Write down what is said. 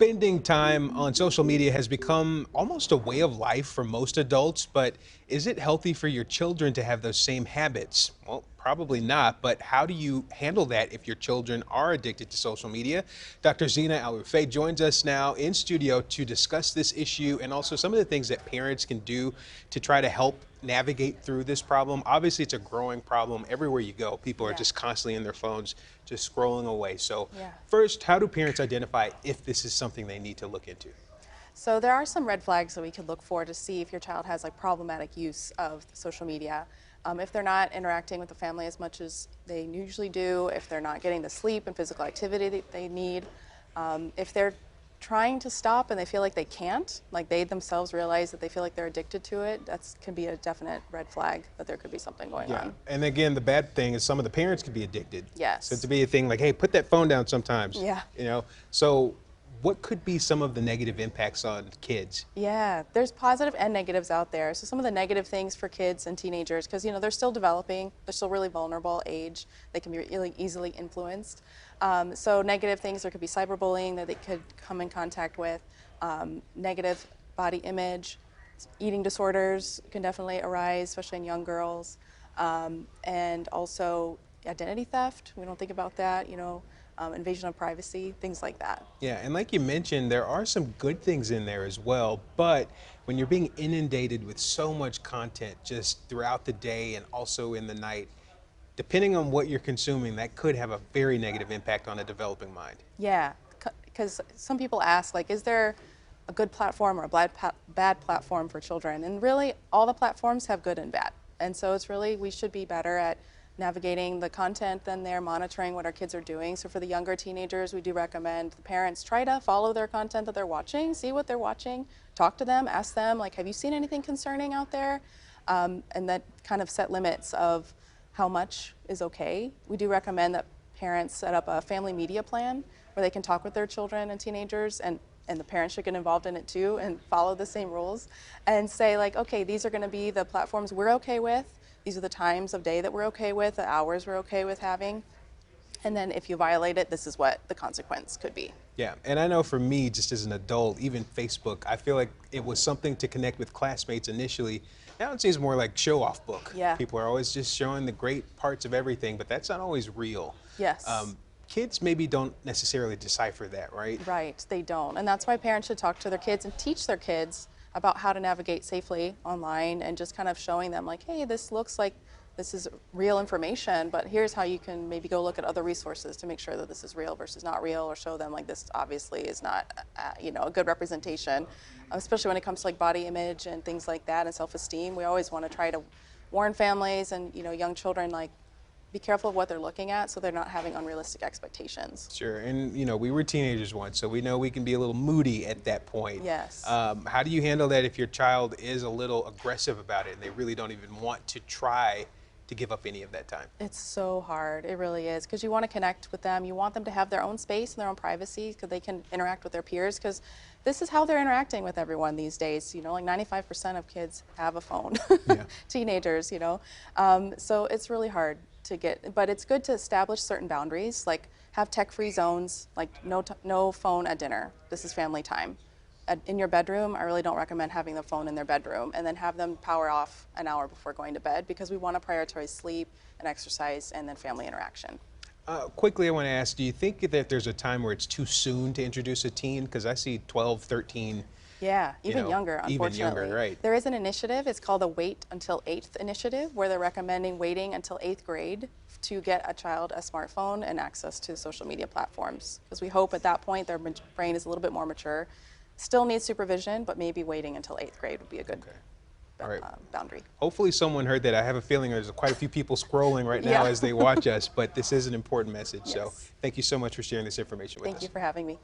Spending time on social media has become almost a way of life for most adults, but is it healthy for your children to have those same habits? Well, probably not, but how do you handle that if your children are addicted to social media? Dr. Zina Al-Rufai joins us now in studio to discuss this issue and also some of the things that parents can do to try to help navigate through this problem. Obviously, it's a growing problem everywhere you go. People are Yeah. just constantly in their phones, just scrolling away. So Yeah. first, how do parents identify if this is something they need to look into? So there are some red flags that we could look for to see if your child has like problematic use of social media. If they're not interacting with the family as much as they usually do, if they're not getting the sleep and physical activity that they need, if they're trying to stop and they feel like they can't, like they themselves realize that they feel like they're addicted to it, that can be a definite red flag that there could be something going on. And again, the bad thing is some of the parents could be addicted. Yes. So to be a thing like, hey, put that phone down sometimes. Yeah. So what could be some of the negative impacts on kids? Yeah, there's positive and negatives out there. So some of the negative things for kids and teenagers, because they're still developing, they're still really vulnerable age, they can be really easily influenced. So negative things, there could be cyberbullying that they could come in contact with, negative body image, eating disorders can definitely arise, especially in young girls, and also identity theft. We don't think about that, invasion of privacy, things like that. Yeah, and like you mentioned, there are some good things in there as well, but when you're being inundated with so much content just throughout the day and also in the night, depending on what you're consuming, that could have a very negative impact on a developing mind. Yeah, because some people ask, like, is there a good platform or a bad platform for children? And really, all the platforms have good and bad. And so it's really, we should be better at navigating the content than they're monitoring what our kids are doing. So for the younger teenagers, we do recommend the parents try to follow their content that they're watching, see what they're watching, talk to them, ask them, like, have you seen anything concerning out there? And that kind of set limits of how much is okay. We do recommend that parents set up a family media plan where they can talk with their children and teenagers, and the parents should get involved in it too and follow the same rules and say, like, okay, these are going to be the platforms we're okay with. These are the times of day that we're okay with, the hours we're okay with having. And then if you violate it, this is what the consequence could be. Yeah, and I know for me, just as an adult, even Facebook, I feel like it was something to connect with classmates initially. Now it seems more like show-off book. Yeah. People are always just showing the great parts of everything, but that's not always real. Yes. Kids maybe don't necessarily decipher that, right? Right, they don't. And that's why parents should talk to their kids and teach their kids about how to navigate safely online, and just kind of showing them, like, hey, this looks like this is real information, but here's how you can maybe go look at other resources to make sure that this is real versus not real, or show them, like, this obviously is not a good representation, especially when it comes to like body image and things like that and self-esteem. We always want to try to warn families and young children, like, be careful of what they're looking at so they're not having unrealistic expectations. Sure, and we were teenagers once, so we know we can be a little moody at that point. Yes. How do you handle that if your child is a little aggressive about it and they really don't even want to try to give up any of that time? It's so hard, it really is, because you want to connect with them. You want them to have their own space and their own privacy so they can interact with their peers, because this is how they're interacting with everyone these days. Like 95% of kids have a phone, Yeah. Teenagers, so it's really hard to get, but it's good to establish certain boundaries, like have tech-free zones, like no phone at dinner. This is family time. In your bedroom, I really don't recommend having the phone in their bedroom, and then have them power off an hour before going to bed, because we want to prioritize sleep and exercise and then family interaction. Quickly, I want to ask, do you think that there's a time where it's too soon to introduce a teen? Because I see 12, 13. Yeah, even younger, unfortunately. Even younger, right. There is an initiative, it's called the Wait Until 8th initiative, where they're recommending waiting until 8th grade to get a child a smartphone and access to social media platforms. Because we hope at that point their brain is a little bit more mature. Still needs supervision, but maybe waiting until 8th grade would be a good boundary. Hopefully someone heard that. I have a feeling there's quite a few people scrolling right now as they watch us, but this is an important message. Yes. So thank you so much for sharing this information with us. Thank you for having me.